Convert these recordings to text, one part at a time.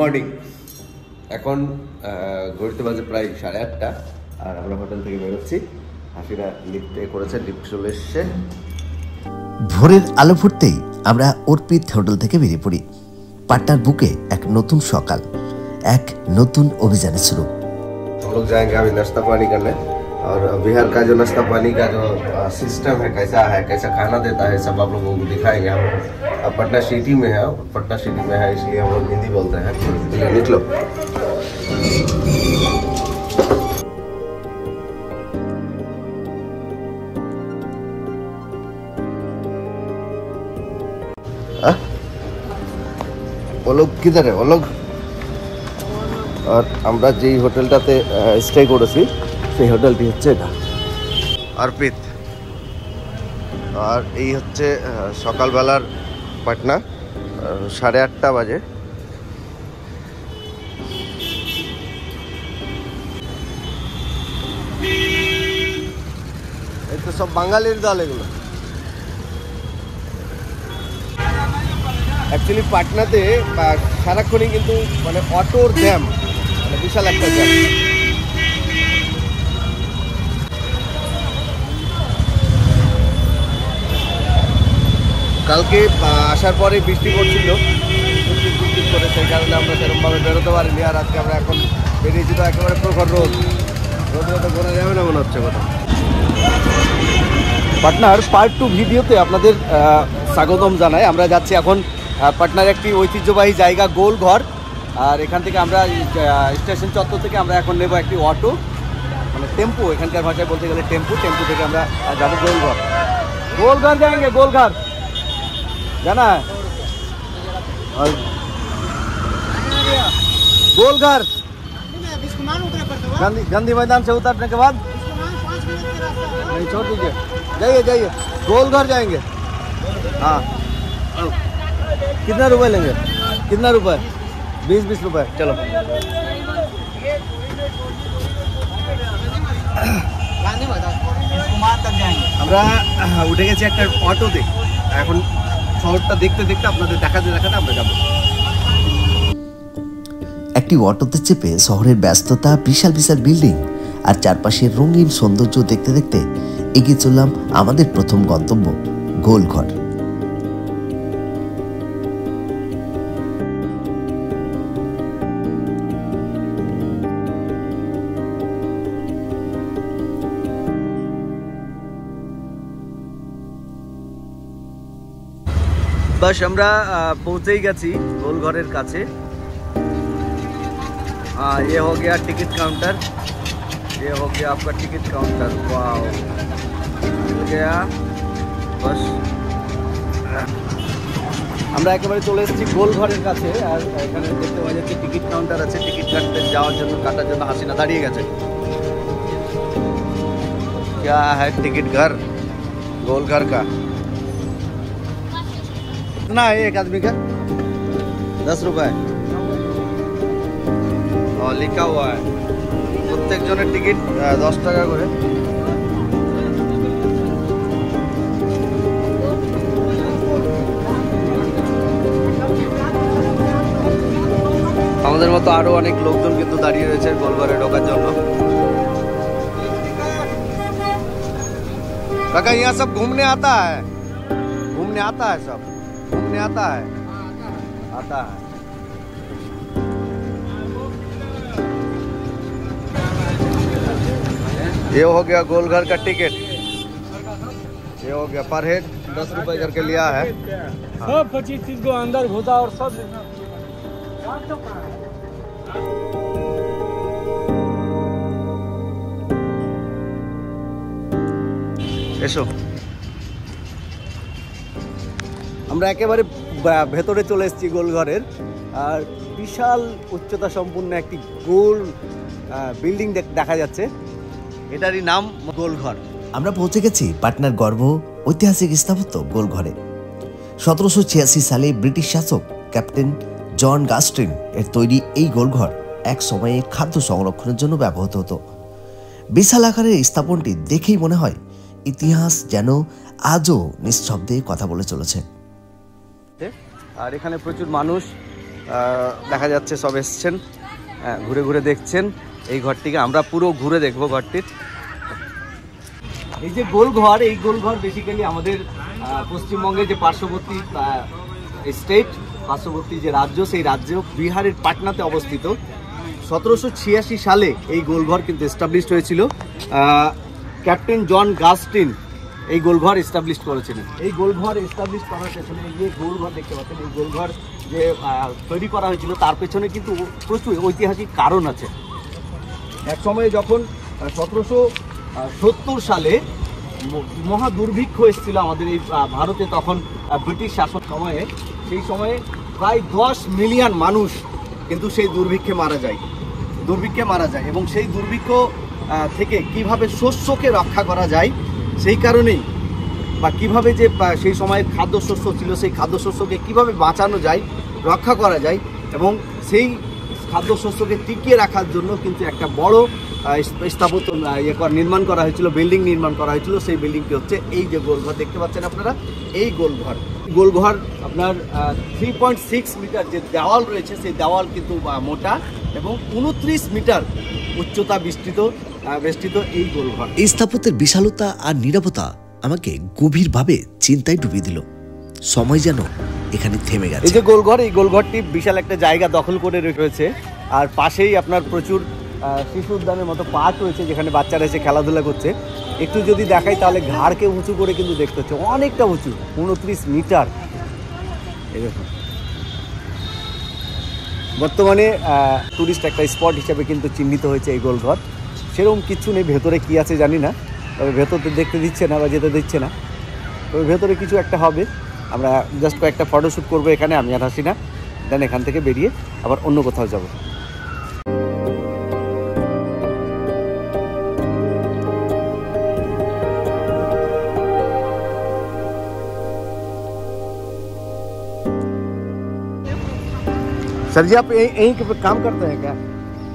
Morning. এখন ঘড়িতে বাজে প্রায় 8:30 আর আমরা হোটেল থেকে বেরোচ্ছি। হাসিরা লিফটে করেছে, লিফট চলে এসছে। ভোরের আলো ফুটতেই আমরা অর্পিত হোটেল থেকে বেরিয়ে পড়ি। পাটনার বুকে এক নতুন সকাল, এক নতুন অভিযানের শুরু। हम लोग जाएंगे अभी नाश्ता पानी करने और बिहार का जो नाश्ता पानी का जो सिस्टम है, कैसा खाना देता है, सब आप लोगों को दिखाएंगे। हम पटना सिटी में है, पटना सिटी में है इसलिए हम लोग हिंदी बोलते हैं। चलिए निकलो। वो लोग किधर है? वो लोग আর আমরা যেই হোটেলটাতে স্টে করেছি সেই হোটেলটি হচ্ছে এটা অর্পিত। আর এই হচ্ছে সকালবেলার পাটনা, 8:30 বাজে। এই তো সব বাঙালির দল এগুলো। অ্যাকচুয়ালি পাটনাতে সারাক্ষণই কিন্তু মানে অটোর জ্যাম, মানে বিশাল একটা জ্যাম। কালকে আসার পরে বৃষ্টি পড়ছিল করে, সেই কারণে আমরা সেরকমভাবে বেরোতে পারিনি। আর আজকে আমরা এখন বেরিয়েছি তো একেবারে প্রখর রোদ, রোদে তো ঘোরা যাবে না মনে হচ্ছে কোথাও। পাটনার পার্ট 2 ভিডিওতে আপনাদের স্বাগতম জানাই। আমরা যাচ্ছি এখন পাটনার একটি ঐতিহ্যবাহী জায়গা গোলঘর। আর এখান থেকে আমরা স্টেশন চত্বর থেকে আমরা এখন নেব একটি অটো, মানে টেম্পো, এখানকার ভাষায় বলতে গেলে টেম্পো থেকে আমরা যাবো গোলঘর। গোলঘর যাएंगे, গোলঘর জানা है? और गोलघर गांधी मैदान से उतरने के बाद नहीं, छोड़ दीजिए, जाइए गोलघर जाएंगे। हाँ, कितना रुपए लेंगे? कितना रुपए? 20 रुपए। चलो আমরা উঠে গেছি একটা অটোতে। এখন শহরটা দেখতে দেখতে আপনাদের দেখাতে আমরা যাবো। একটি অটোতে চেপে শহরের ব্যস্ততা, বিশাল বিশাল বিল্ডিং আর চারপাশের রঙিন সৌন্দর্য দেখতে দেখতে এগিয়ে চললাম আমাদের প্রথম গন্তব্য গোলঘর। बस আমরা পৌঁছেই গেছি গোলঘরের কাছে। हाँ, ये हो गया टिकट काउंटर, ये हो गया आपका टिकट काउंटर। वाह, मिल गया। बस আমরা একেবারে চলে এসেছি গোলঘরের কাছে। আর এখানে দেখতে পাওয়া যাচ্ছে টিকিট কাউন্টার আছে। টিকিট কাটার জন্য হাসিনা দাঁড়িয়ে গেছে। क्या है टिकट घर गोलघर का? कितना है एक आदमी का? 10 रुपए और लिखा हुआ है। प्रत्येक जনের टिकट 10 টাকা করে। আমাদের মতো আরো অনেক লোকজন কিন্তু দাঁড়িয়ে রয়েছে গোলঘরে ঢোকার জন্য। काका यहाँ सब घूमने आता है? घूमने आता है, सब घूमने आता है। ये हो गया गोलघर का टिकट, ये हो गया पर हेड 10 रुपए करके लिया है। सब 25-30 को अंदर घुसा और सब এসো। আমরা একেবারে ভেতরে চলে এসেছি গোলঘরের। আর বিশাল উচ্চতা সম্পূর্ণ একটি গোল বিল্ডিং দেখা যাচ্ছে, এটারই নাম গোলঘর। আমরা পৌঁছে গেছি পাটনার গর্ব ঐতিহাসিক স্থাপত্য গোলঘরে। 1786 সালে ব্রিটিশ শাসক ক্যাপ্টেন জন গাস্ট্রিন এর তৈরি এই গোলঘর এক সময়ে খাদ্য সংরক্ষণের জন্য ব্যবহৃত হতো। বিশাল আকারের স্থাপনটি দেখেই মনে হয় ইতিহাস যেন আজও নিঃশব্দে কথা বলে চলেছে। আর এখানে প্রচুর মানুষ দেখা যাচ্ছে সব এসছেন, ঘুরে ঘুরে দেখছেন এই ঘরটিকে। আমরা পুরো ঘুরে দেখবো ঘরটির। এই যে গোলঘর, এই গোলঘর বেসিক্যালি আমাদের পশ্চিমবঙ্গের যে পার্শ্ববর্তী স্টেট, পার্শ্ববর্তী যে রাজ্য, সেই রাজ্য বিহারের পাটনাতে অবস্থিত। 1786 সালে এই গোলঘর কিন্তু এস্টাবলিশড হয়েছিল। ক্যাপ্টেন জন গাস্টিন এই গোলঘর এস্টাবলিশ করেছিলেন। এই গোলঘর এস্টাবলিশ করার পেছনে, এই যে গোলঘর দেখতে পাচ্ছেন, এই গোলঘর যে তৈরি করা হয়েছিল তার পেছনে কিন্তু প্রচুর ঐতিহাসিক কারণ আছে। এক সময়ে যখন 1770 সালে মহা দুর্ভিক্ষ এসেছিল আমাদের এই ভারতে, তখন ব্রিটিশ শাসক সময়ে, সেই সময়ে প্রায় 10 মিলিয়ন মানুষ কিন্তু সেই দুর্ভিক্ষে মারা যায় এবং সেই দুর্ভিক্ষ থেকে কিভাবে শস্যকে রক্ষা করা যায়, সেই কারণেই বা কিভাবে যে সেই সময়ে খাদ্যশস্য ছিল, সেই খাদ্যশস্যকে কিভাবে বাঁচানো যায়, রক্ষা করা যায়, এবং সেই খাদ্যশস্যকে টিকিয়ে রাখার জন্য কিন্তু একটা বড় স্থাপত্য নির্মাণ করা হয়েছিল, বিল্ডিং নির্মাণ করা হয়েছিল। সেই বিল্ডিংটি হচ্ছে এই যে গোলঘর দেখতে পাচ্ছেন আপনারা, এই গোলঘর আপনার 3.6 মিটার যে দেওয়াল রয়েছে, সেই দেওয়াল কিন্তু মোটা এবং 29 মিটার উচ্চতা বেষ্টিত এই গোলঘর। এই স্থাপত্যের বিশালতা আর নিরাপত্তা আমাকে গভীরভাবে চিন্তায় ডুবিয়ে দিল। সময় যেন এখানে থেমে গেছে। এই যে গোলঘর, এই গোলঘরটি বিশাল একটা জায়গা দখল করে রয়েছে, আর পাশেই আপনার প্রচুর শিশু উদ্যানের মতো পার্ক রয়েছে, যেখানে বাচ্চারা এসে খেলাধুলা করছে। একটু যদি দেখাই তাহলে ঘাড়কে উঁচু করে কিন্তু দেখতে হচ্ছে, অনেকটা উঁচু, 29 মিটার। এরকম বর্তমানে টুরিস্ট একটা স্পট হিসেবে কিন্তু চিহ্নিত হয়েছে এই গোলঘর। সেরকম কিচ্ছু নেই, ভেতরে কি আছে জানি না, তবে ভেতরে দেখতে দিচ্ছে না বা যেতে দিচ্ছে না, তবে ভেতরে কিছু একটা হবে। আমরা জাস্ট কয়েকটা ফটোশ্যুট করবো এখানে, আমি আর হাসিনা, দেন এখান থেকে বেরিয়ে আবার অন্য কোথাও যাব। सर जी आप यहीं पे काम करते हैं क्या?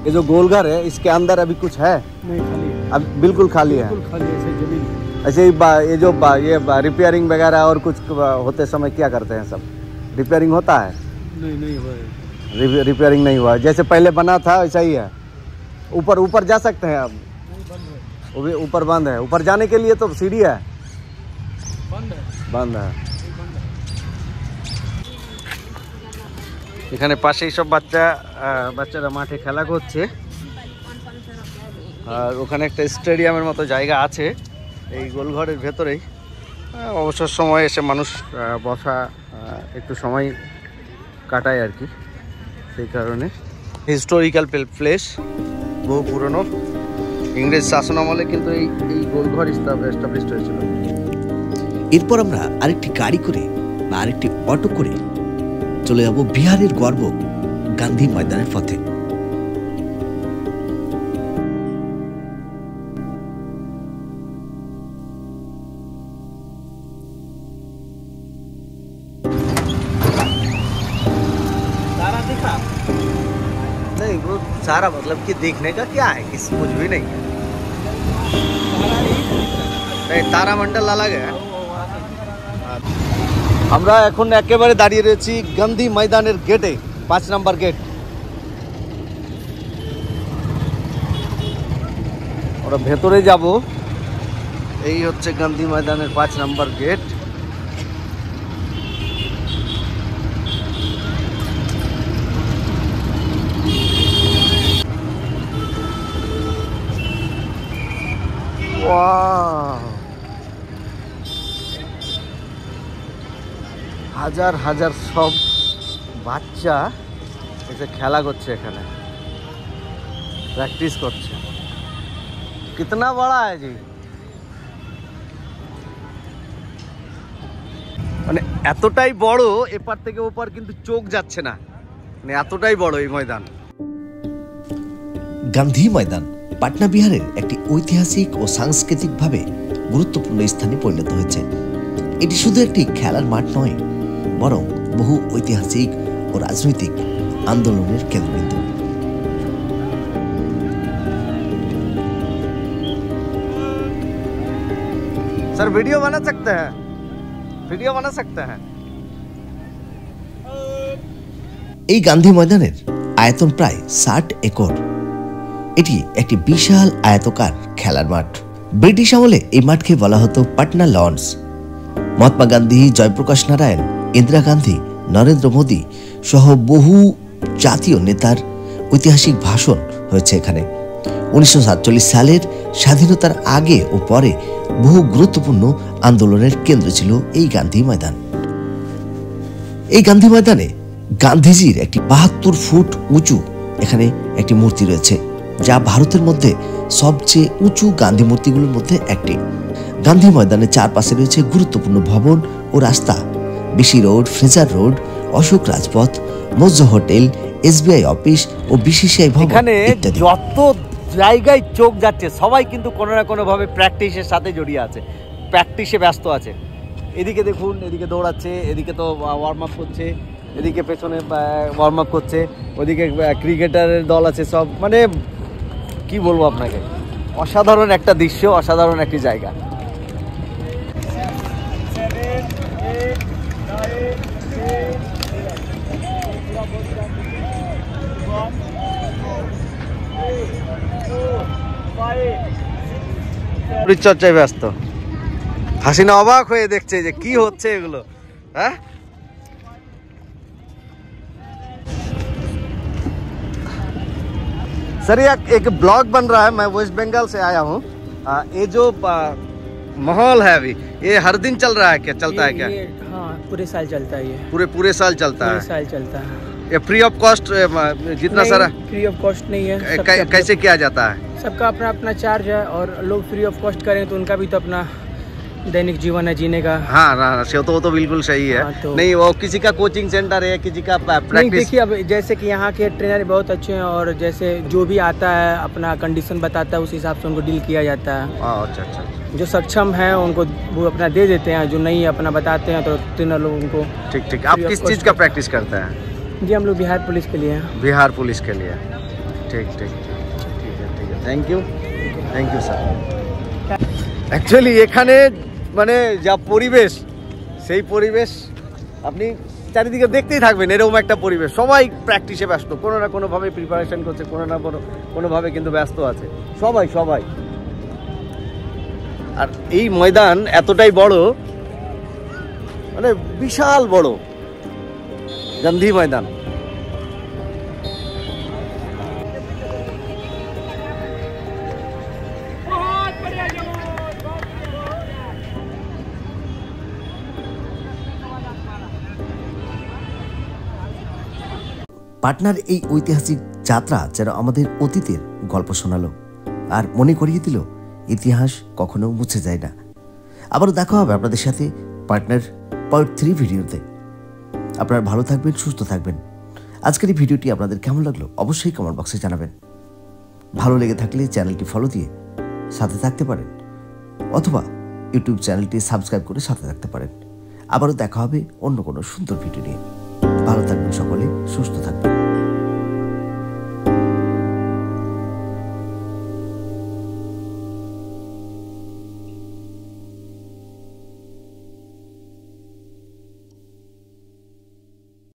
ये जो गोलघर है इसके अंदर अभी कुछ है? नहीं, खाली है, अब बिल्कुल खाली है। बिल्कुल खाली है, ऐसे जमीन। ऐसे ही ये जो रिपेयरिंग वगैरह और कुछ होते समय क्या करते हैं? सब रिपेयरिंग होता है? नहीं हुआ है। रिपेयरिंग नहीं हुआ, जैसे पहले बना था वैसा ही है। ऊपर जा सकते हैं अब? नहीं, बंद है, वो भी ऊपर बंद है। ऊपर जाने के लिए तो सीढ़ी है? बंद है। এখানে পাশেই সব বাচ্চারা মাঠে খেলা করছে, আর ওখানে একটা স্টেডিয়ামের মতো জায়গা আছে এই গোলঘরের ভেতরেই। অবসর সময় এসে মানুষ বসা, একটু সময় কাটায় আর কি, সেই কারণে। হিস্টোরিক্যাল প্লেস, বহু পুরনো, ইংরেজ শাসন আমলে কিন্তু এই গোলঘর এস্টাবলিশড হয়েছিল। এরপর আমরা আরেকটি গাড়ি করে বা আরেকটি অটো করে চলে যাব বিহারের গর্ব গান্ধী ময়দানের পথে। सारा दिखा नहीं, वो सारा मतलब कि देखने का क्या है, किसी कुछ भी नहीं है। नहीं, तारामंडल अलग है। আমরা এখন একেবারে দাঁড়িয়ে রয়েছি গান্ধী ময়দানের গেটে, 5 নম্বর গেট। আমরা ভেতরে যাব, এই হচ্ছে গান্ধী ময়দানের 5 নম্বর গেট। ওয়াও, হাজার হাজার সব বাচ্চা এসে খেলা করছে, এখানে প্র্যাকটিস করছে। কিতনা বড় है जी, মানে এতটাই বড়, এপার থেকে ওপার কিন্তু চোখ যাচ্ছে না, মানে এতটাই বড় এই ময়দান। গান্ধী ময়দান পাটনা বিহারের একটি ঐতিহাসিক ও সাংস্কৃতিকভাবে গুরুত্বপূর্ণ স্থানে পরিণত হয়েছে। এটি শুধু একটি খেলার মাঠ নয়, বরং বহু ঐতিহাসিক ও রাজনৈতিক আন্দোলনের কেন্দ্রবিন্দু। सर वीडियो बना सकते हैं, वीडियो बना सकते हैं। এই গান্ধী ময়দানের আয়তন প্রায় 60 একর। এটি একটি বিশাল আয়তকার খেলার মাঠ। ব্রিটিশ আমলে এই মাঠকে বলা হতো পাটনা লন্স। মহাত্মা গান্ধী, জয়প্রকাশ নারায়ণ, ইন্দিরা গান্ধী, নরেন্দ্র মোদী সহ বহু জাতীয় নেতার ঐতিহাসিক ভাষণ হয়েছে এখানে। 1947 সালের স্বাধীনতার আগে ও পরে বহু গুরুত্বপূর্ণ আন্দোলনের কেন্দ্র ছিল এই গান্ধী ময়দান। এই গান্ধী ময়দানে গান্ধীজির একটি 72 ফুট উঁচু এখানে একটি মূর্তি রয়েছে, যা ভারতের মধ্যে সবচেয়ে উঁচু গান্ধী মূর্তিগুলোর মধ্যে একটি। গান্ধী ময়দানের চারপাশে রয়েছে গুরুত্বপূর্ণ ভবন ও রাস্তা, BC road, Fraser road, Ashok Rajpath, Maurya hotel, SBI office ও বিসিসিআই ভবন এখানে ইত্যাদি। যত জায়গায় চোখ যাচ্ছে সবাই কিন্তু কোনো না কোনো ভাবে প্র্যাকটিসের সাথে জড়িয়ে আছে, প্র্যাকটিসে ব্যস্ত আছে। এদিকে দেখুন, এদিকে দৌড়াচ্ছে, এদিকে তো ওয়ার্ম আপ করছে, এদিকে পেছনে ওয়ার্ম আপ করছে, ওদিকে ক্রিকেটারের দল আছে সব। মানে কি বলবো আপনাকে, অসাধারণ একটা দৃশ্য, অসাধারণ একটি জায়গা। পরিচর্যায় ব্যস্ত। হাসিনা অবাক হয়ে দেখছে যে কি হচ্ছে এগুলো। হ্যাঁ, सर ये एक ब्लॉग बन रहा है, मैं वेस्ट बंगाल से आया हूँ। ये जो माहौल है अभी, ये हर दिन चल रहा है क्या, चलता है क्या? हाँ, पूरे साल चलता है। ये पूरे साल चलता है? पूरे साल चलता है। ये फ्री ऑफ कॉस्ट जितना सारा? फ्री ऑफ कॉस्ट नहीं है। कैसे किया जाता है? सबका अपना अपना चार्ज है, और लोग फ्री ऑफ कॉस्ट करें तो उनका भी तो अपना दैनिक जीवन है जीने का। हाँ हाँ, वो तो बिल्कुल सही है। हाँ, तो नहीं, वो किसी का कोचिंग सेंटर है, किसी का नहीं, प्रैक्टिस। देखिए अब जैसे कि यहाँ के ट्रेनर बहुत अच्छे हैं, और जैसे जो भी आता है अपना कंडीशन बताता है, उस हिसाब से उनको डील किया जाता है। अच्छा अच्छा। जो सक्षम है उनको वो अपना दे देते हैं, जो नहीं अपना बताते हैं तो ट्रेनर लोग उनको। ठीक ठीक। आप किस चीज़ का प्रैक्टिस करते हैं? जी हम लोग बिहार पुलिस के लिए हैं। बिहार पुलिस के लिए। ठीक ठीक ठीक है, ठीक है। Thank you sir. অ্যাকচুয়ালি এখানে মানে যা পরিবেশ, সেই পরিবেশ আপনি চারিদিকে দেখতেই থাকবেন। এরকম একটা পরিবেশ, সবাই প্র্যাকটিসে ব্যস্ত, কোনো না কোনোভাবে প্রিপারেশন করছে, কোনো না কোনোভাবে কিন্তু ব্যস্ত আছে সবাই সবাই। আর এই ময়দান এতটাই বড়, মানে বিশাল বড় গান্ধী ময়দান। পাটনার এই ঐতিহাসিক যাত্রা যেন আমাদের অতীতের গল্প শোনালো আর মনে করিয়ে দিল ইতিহাস কখনো মুছে যায় না। আবারও দেখা হবে আপনাদের সাথে পাটনার পার্ট 3 ভিডিওতে। আপনারা ভালো থাকবেন, সুস্থ থাকবেন। আজকের এই ভিডিওটি আপনাদের কেমন লাগলো অবশ্যই কমেন্ট বক্সে জানাবেন। ভালো লেগে থাকলে চ্যানেলটি ফলো দিয়ে সাথে থাকতে পারেন, অথবা ইউটিউব চ্যানেলটি সাবস্ক্রাইব করে সাথে থাকতে পারেন। আবারও দেখা হবে অন্য কোনো সুন্দর ভিডিও নিয়ে। ভালো থাকবেন সকলে, সুস্থ থাকবেন।